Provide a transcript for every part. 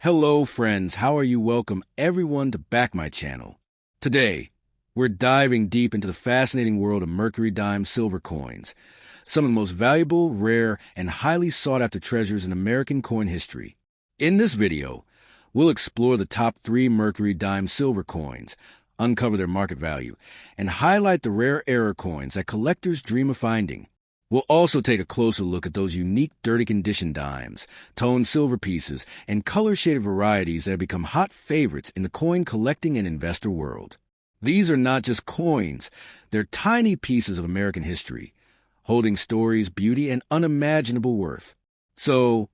Hello friends, how are you? Welcome everyone to back my channel. Today, we're diving deep into the fascinating world of Mercury dime silver coins, some of the most valuable, rare, and highly sought-after treasures in American coin history. In this video, we'll explore the top 3 Mercury dime silver coins, uncover their market value, and highlight the rare error coins that collectors dream of finding. We'll also take a closer look at those unique dirty condition dimes, toned silver pieces, and color-shaded varieties that have become hot favorites in the coin collecting and investor world. These are not just coins, they're tiny pieces of American history, holding stories, beauty, and unimaginable worth. So,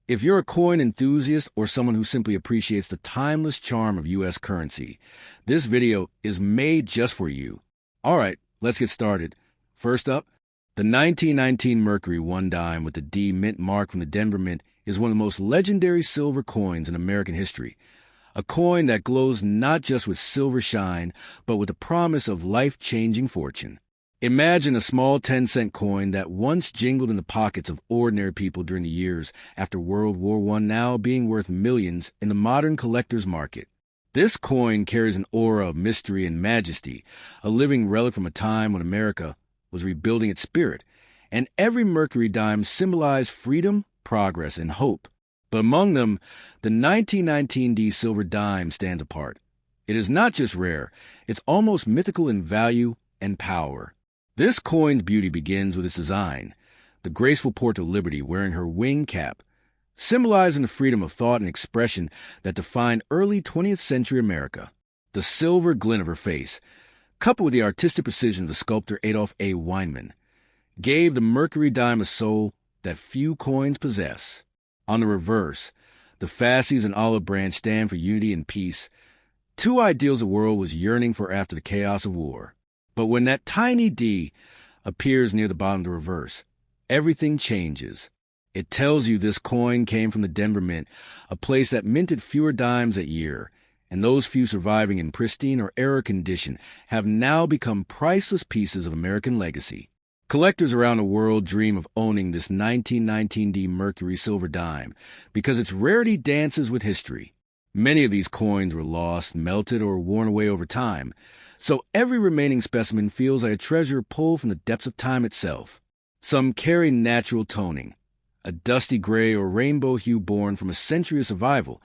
if you're a coin enthusiast or someone who simply appreciates the timeless charm of U.S. currency, this video is made just for you. Alright, let's get started. First up, the 1919 Mercury 1 dime with the D Mint mark from the Denver Mint is one of the most legendary silver coins in American history. A coin that glows not just with silver shine, but with the promise of life-changing fortune. Imagine a small 10-cent coin that once jingled in the pockets of ordinary people during the years after World War I now being worth millions in the modern collector's market. This coin carries an aura of mystery and majesty, a living relic from a time when America was rebuilding its spirit, and every Mercury dime symbolized freedom, progress, and hope. But among them, the 1919 D silver dime stands apart. It is not just rare, it's almost mythical in value and power. This coin's beauty begins with its design, the graceful portrait of Liberty wearing her wing cap, symbolizing the freedom of thought and expression that defined early 20th century America. The silver glint of her face, coupled with the artistic precision of the sculptor Adolph A. Weinman, gave the Mercury dime a soul that few coins possess. On the reverse, the fasces and olive branch stand for unity and peace, two ideals the world was yearning for after the chaos of war. But when that tiny D appears near the bottom of the reverse, everything changes. It tells you this coin came from the Denver Mint, a place that minted fewer dimes a year, and those few surviving in pristine or error condition have now become priceless pieces of American legacy. Collectors around the world dream of owning this 1919 D Mercury silver dime because its rarity dances with history. Many of these coins were lost, melted, or worn away over time, so every remaining specimen feels like a treasure pulled from the depths of time itself. Some carry natural toning, a dusty gray or rainbow hue born from a century of survival,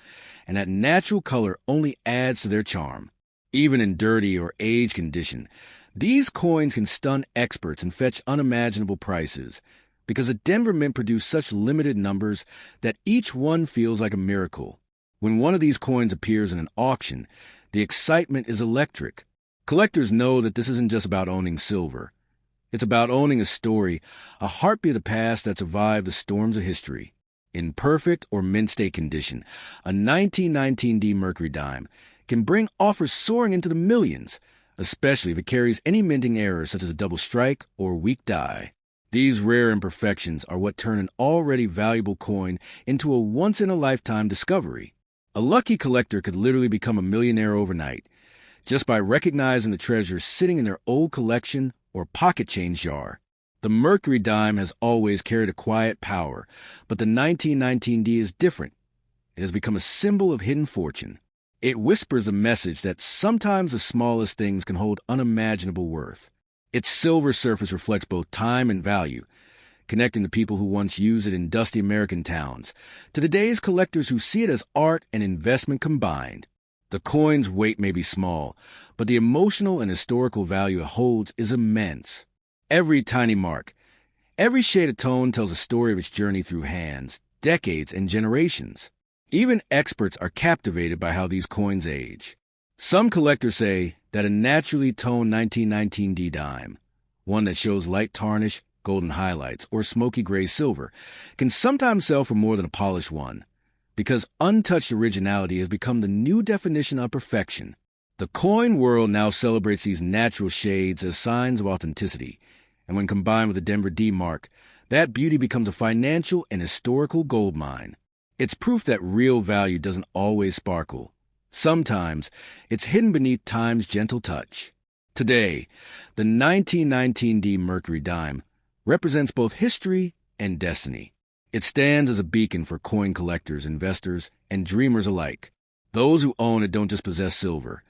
and that natural color only adds to their charm. Even in dirty or aged condition, these coins can stun experts and fetch unimaginable prices, because the Denver Mint produced such limited numbers that each one feels like a miracle. When one of these coins appears in an auction, the excitement is electric. Collectors know that this isn't just about owning silver. It's about owning a story, a heartbeat of the past that survived the storms of history. In perfect or mint state condition, a 1919 D Mercury dime can bring offers soaring into the millions, especially if it carries any minting errors such as a double strike or weak die. These rare imperfections are what turn an already valuable coin into a once-in-a-lifetime discovery. A lucky collector could literally become a millionaire overnight, just by recognizing the treasure sitting in their old collection or pocket change jar. The Mercury dime has always carried a quiet power, but the 1919 D is different. It has become a symbol of hidden fortune. It whispers a message that sometimes the smallest things can hold unimaginable worth. Its silver surface reflects both time and value, connecting the people who once used it in dusty American towns to today's collectors who see it as art and investment combined. The coin's weight may be small, but the emotional and historical value it holds is immense. Every tiny mark, every shade of tone tells a story of its journey through hands, decades, and generations. Even experts are captivated by how these coins age. Some collectors say that a naturally toned 1919 D dime, one that shows light tarnish, golden highlights, or smoky gray silver, can sometimes sell for more than a polished one, because untouched originality has become the new definition of perfection. The coin world now celebrates these natural shades as signs of authenticity, and when combined with the Denver D mark, that beauty becomes a financial and historical goldmine. It's proof that real value doesn't always sparkle. Sometimes it's hidden beneath time's gentle touch. Today, the 1919 D Mercury dime represents both history and destiny. It stands as a beacon for coin collectors, investors, and dreamers alike. Those who own it don't just possess silver.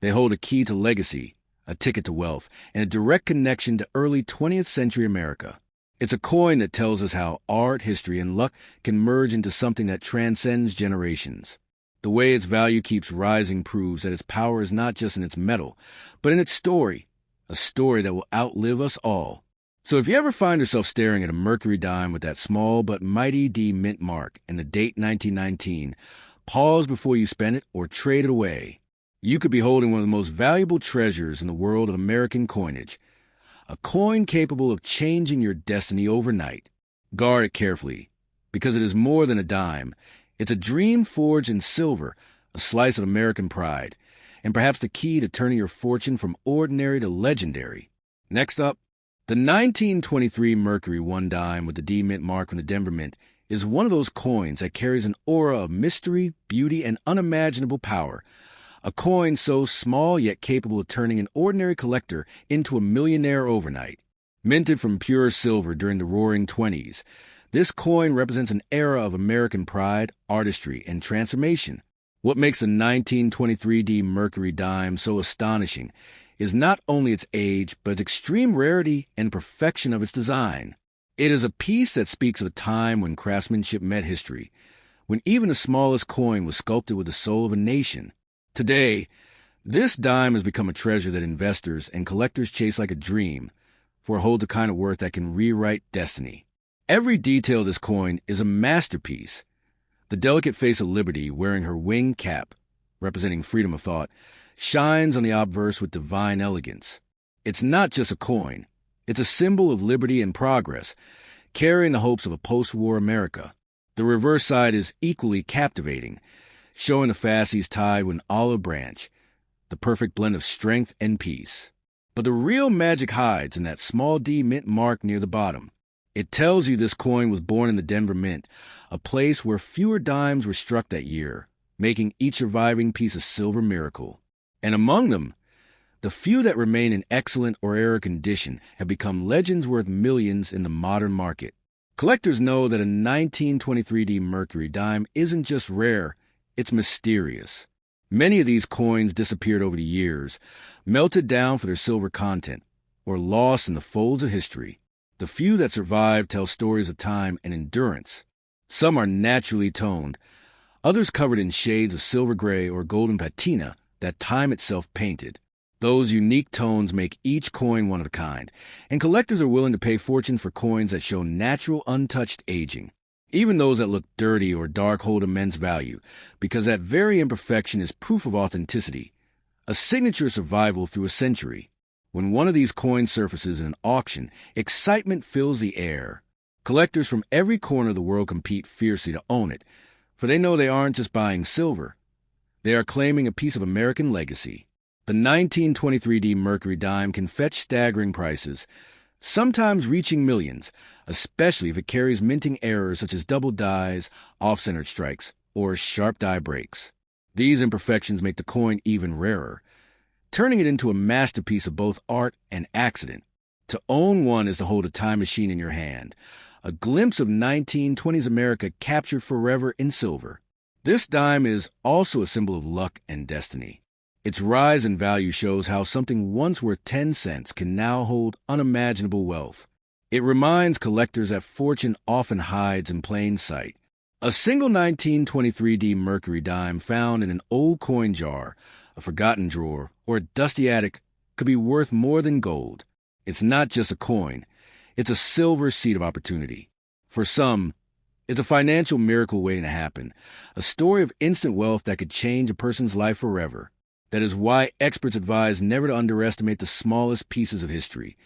They hold a key to legacy, a ticket to wealth, and a direct connection to early 20th century America. It's a coin that tells us how art, history, and luck can merge into something that transcends generations. The way its value keeps rising proves that its power is not just in its metal, but in its story, a story that will outlive us all. So if you ever find yourself staring at a Mercury dime with that small but mighty D mint mark and the date 1919, pause before you spend it or trade it away. You could be holding one of the most valuable treasures in the world of American coinage, a coin capable of changing your destiny overnight. Guard it carefully, because it is more than a dime. It's a dream forged in silver, a slice of American pride, and perhaps the key to turning your fortune from ordinary to legendary. Next up, the 1923 Mercury 1 dime with the D Mint mark from the Denver Mint is one of those coins that carries an aura of mystery, beauty, and unimaginable power. A coin so small yet capable of turning an ordinary collector into a millionaire overnight. Minted from pure silver during the Roaring '20s, this coin represents an era of American pride, artistry, and transformation. What makes the 1923 D Mercury dime so astonishing is not only its age, but its extreme rarity and perfection of its design. It is a piece that speaks of a time when craftsmanship met history, when even the smallest coin was sculpted with the soul of a nation. Today, this dime has become a treasure that investors and collectors chase like a dream, for it holds a kind of worth that can rewrite destiny. Every detail of this coin is a masterpiece. The delicate face of Liberty, wearing her winged cap, representing freedom of thought, shines on the obverse with divine elegance. It's not just a coin. It's a symbol of liberty and progress, carrying the hopes of a post-war America. The reverse side is equally captivating, showing the fasces tied with an olive branch, the perfect blend of strength and peace. But the real magic hides in that small D mint mark near the bottom. It tells you this coin was born in the Denver Mint, a place where fewer dimes were struck that year, making each surviving piece a silver miracle. And among them, the few that remain in excellent or rare condition have become legends worth millions in the modern market. Collectors know that a 1923 D Mercury dime isn't just rare, it's mysterious. Many of these coins disappeared over the years, melted down for their silver content, or lost in the folds of history. The few that survive tell stories of time and endurance. Some are naturally toned, others covered in shades of silver gray or golden patina that time itself painted. Those unique tones make each coin one of a kind, and collectors are willing to pay fortune for coins that show natural, untouched aging. Even those that look dirty or dark hold immense value, because that very imperfection is proof of authenticity, a signature survival through a century. When one of these coins surfaces in an auction, excitement fills the air. Collectors from every corner of the world compete fiercely to own it, for they know they aren't just buying silver. They are claiming a piece of American legacy. The 1923 D Mercury dime can fetch staggering prices, sometimes reaching millions, especially if it carries minting errors such as double dies, off-centered strikes, or sharp die breaks. These imperfections make the coin even rarer, turning it into a masterpiece of both art and accident. To own one is to hold a time machine in your hand, a glimpse of 1920s America captured forever in silver. This dime is also a symbol of luck and destiny. Its rise in value shows how something once worth 10 cents can now hold unimaginable wealth. It reminds collectors that fortune often hides in plain sight. A single 1923 D Mercury dime found in an old coin jar, a forgotten drawer, or a dusty attic could be worth more than gold. It's not just a coin. It's a silver seed of opportunity. For some, it's a financial miracle waiting to happen, a story of instant wealth that could change a person's life forever. That is why experts advise never to underestimate the smallest pieces of history,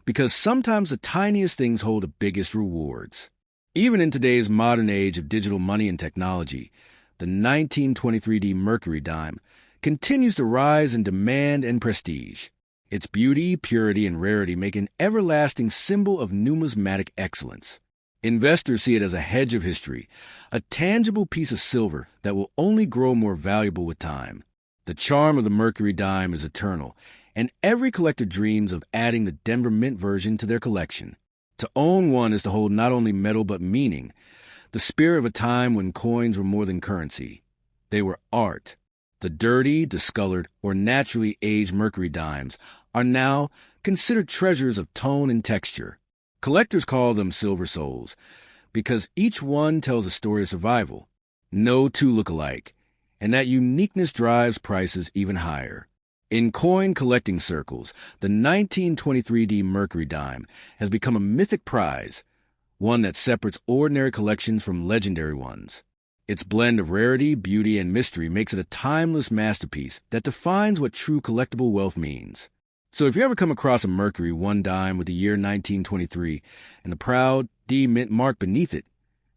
because sometimes the tiniest things hold the biggest rewards. Even in today's modern age of digital money and technology, the 1923 D Mercury dime continues to rise in demand and prestige. Its beauty, purity, and rarity make an everlasting symbol of numismatic excellence. Investors see it as a hedge of history, a tangible piece of silver that will only grow more valuable with time. The charm of the Mercury dime is eternal, and every collector dreams of adding the Denver Mint version to their collection. To own one is to hold not only metal but meaning, the spirit of a time when coins were more than currency. They were art. The dirty, discolored, or naturally aged Mercury dimes are now considered treasures of tone and texture. Collectors call them silver souls because each one tells a story of survival. No two look alike, and that uniqueness drives prices even higher. In coin collecting circles, the 1923 D Mercury dime has become a mythic prize, one that separates ordinary collections from legendary ones. Its blend of rarity, beauty, and mystery makes it a timeless masterpiece that defines what true collectible wealth means. So if you ever come across a Mercury 1 dime with the year 1923 and the proud D Mint mark beneath it,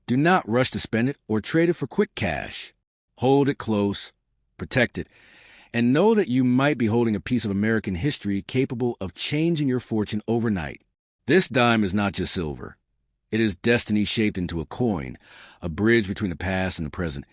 do not rush to spend it or trade it for quick cash. Hold it close, protect it, and know that you might be holding a piece of American history capable of changing your fortune overnight. This dime is not just silver. It is destiny shaped into a coin, a bridge between the past and the present,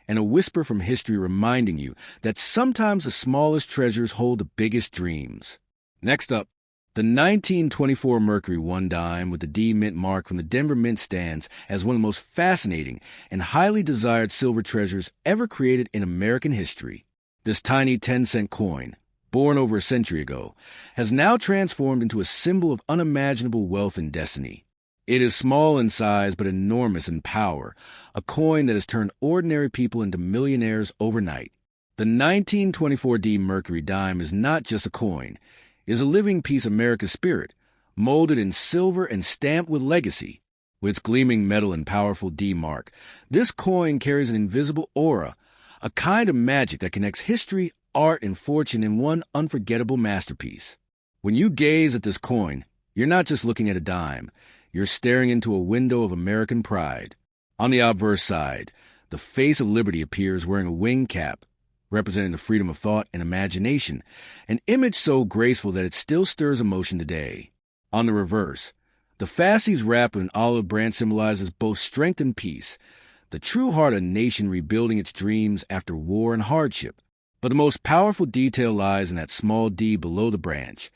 and a whisper from history reminding you that sometimes the smallest treasures hold the biggest dreams. Next up, the 1924 Mercury 1 dime with the D Mint mark from the Denver Mint stands as one of the most fascinating and highly desired silver treasures ever created in American history. This tiny 10-cent coin, born over a century ago, has now transformed into a symbol of unimaginable wealth and destiny. It is small in size but enormous in power, a coin that has turned ordinary people into millionaires overnight. The 1924 D Mercury dime is not just a coin. It is a living piece of America's spirit, molded in silver and stamped with legacy. With its gleaming metal and powerful D mark, this coin carries an invisible aura, a kind of magic that connects history, art, and fortune in one unforgettable masterpiece. When you gaze at this coin, you're not just looking at a dime. You're staring into a window of American pride. On the obverse side, the face of liberty appears wearing a wing cap, representing the freedom of thought and imagination, an image so graceful that it still stirs emotion today. On the reverse, the fasces wrapped in an olive branch symbolizes both strength and peace, the true heart of a nation rebuilding its dreams after war and hardship. But the most powerful detail lies in that small D below the branch,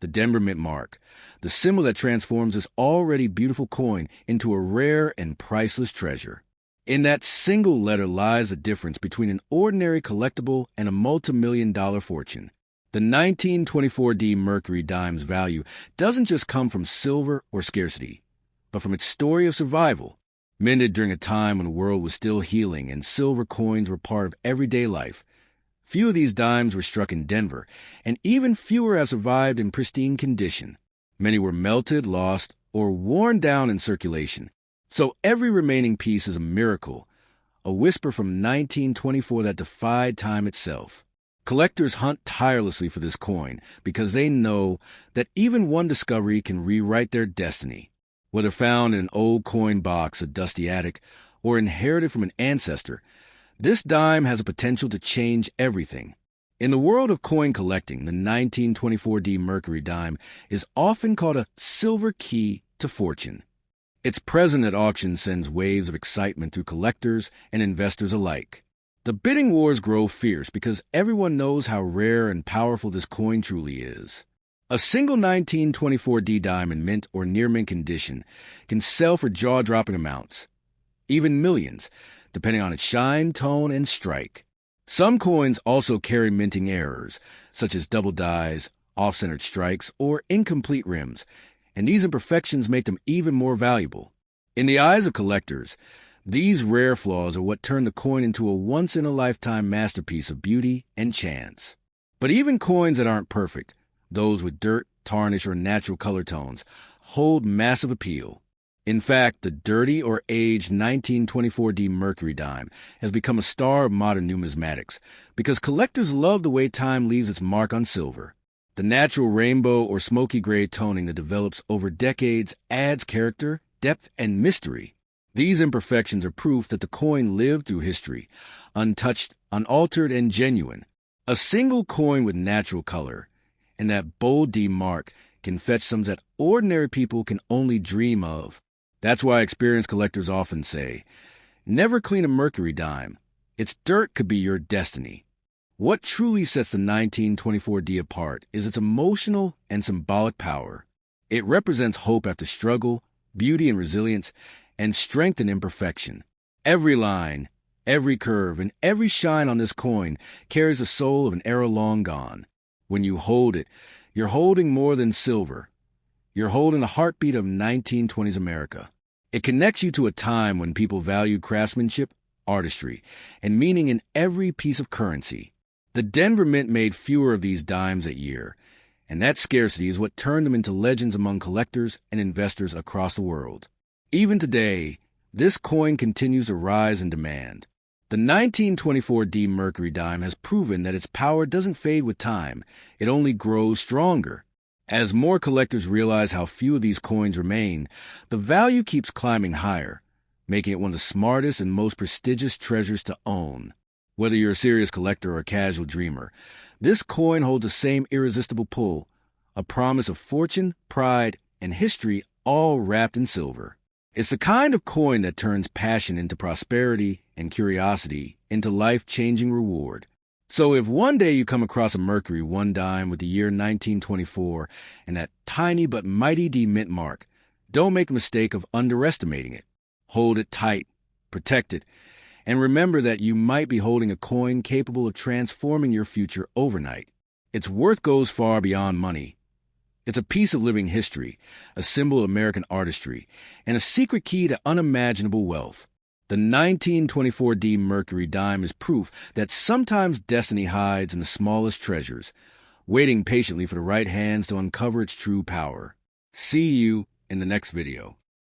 the Denver Mint mark, the symbol that transforms this already beautiful coin into a rare and priceless treasure. In that single letter lies the difference between an ordinary collectible and a multi-million-dollar fortune. The 1924 D Mercury dime's value doesn't just come from silver or scarcity, but from its story of survival. Minted during a time when the world was still healing and silver coins were part of everyday life. Few of these dimes were struck in Denver, and even fewer have survived in pristine condition. Many were melted, lost, or worn down in circulation. So every remaining piece is a miracle, a whisper from 1924 that defied time itself. Collectors hunt tirelessly for this coin because they know that even one discovery can rewrite their destiny. Whether found in an old coin box, a dusty attic, or inherited from an ancestor, this dime has a potential to change everything. In the world of coin collecting, the 1924 D Mercury dime is often called a silver key to fortune. Its presence at auction sends waves of excitement through collectors and investors alike. The bidding wars grow fierce because everyone knows how rare and powerful this coin truly is. A single 1924 D dime in mint or near mint condition can sell for jaw-dropping amounts, even millions, depending on its shine, tone, and strike. Some coins also carry minting errors, such as double dies, off-centered strikes, or incomplete rims, and these imperfections make them even more valuable. In the eyes of collectors, these rare flaws are what turn the coin into a once-in-a-lifetime masterpiece of beauty and chance. But even coins that aren't perfect, those with dirt, tarnish, or natural color tones, hold massive appeal. In fact, the dirty or aged 1924 D Mercury dime has become a star of modern numismatics because collectors love the way time leaves its mark on silver. The natural rainbow or smoky gray toning that develops over decades adds character, depth, and mystery. These imperfections are proof that the coin lived through history, untouched, unaltered, and genuine. A single coin with natural color and that bold D mark can fetch sums that ordinary people can only dream of. That's why experienced collectors often say, never clean a Mercury dime. Its dirt could be your destiny. What truly sets the 1924 D apart is its emotional and symbolic power. It represents hope after struggle, beauty and resilience, and strength in imperfection. Every line, every curve, and every shine on this coin carries the soul of an era long gone. When you hold it, you're holding more than silver. You're holding the heartbeat of 1920s America. It connects you to a time when people valued craftsmanship, artistry, and meaning in every piece of currency. The Denver Mint made fewer of these dimes a year, and that scarcity is what turned them into legends among collectors and investors across the world. Even today, this coin continues to rise in demand. The 1924 D Mercury dime has proven that its power doesn't fade with time, it only grows stronger. As more collectors realize how few of these coins remain, the value keeps climbing higher, making it one of the smartest and most prestigious treasures to own. Whether you're a serious collector or a casual dreamer, this coin holds the same irresistible pull, a promise of fortune, pride, and history all wrapped in silver. It's the kind of coin that turns passion into prosperity and curiosity into life-changing reward. So if one day you come across a Mercury one dime with the year 1924 and that tiny but mighty D Mint mark, don't make the mistake of underestimating it. Hold it tight, protect it, and remember that you might be holding a coin capable of transforming your future overnight. Its worth goes far beyond money. It's a piece of living history, a symbol of American artistry, and a secret key to unimaginable wealth. The 1924 D Mercury dime is proof that sometimes destiny hides in the smallest treasures, waiting patiently for the right hands to uncover its true power. See you in the next video.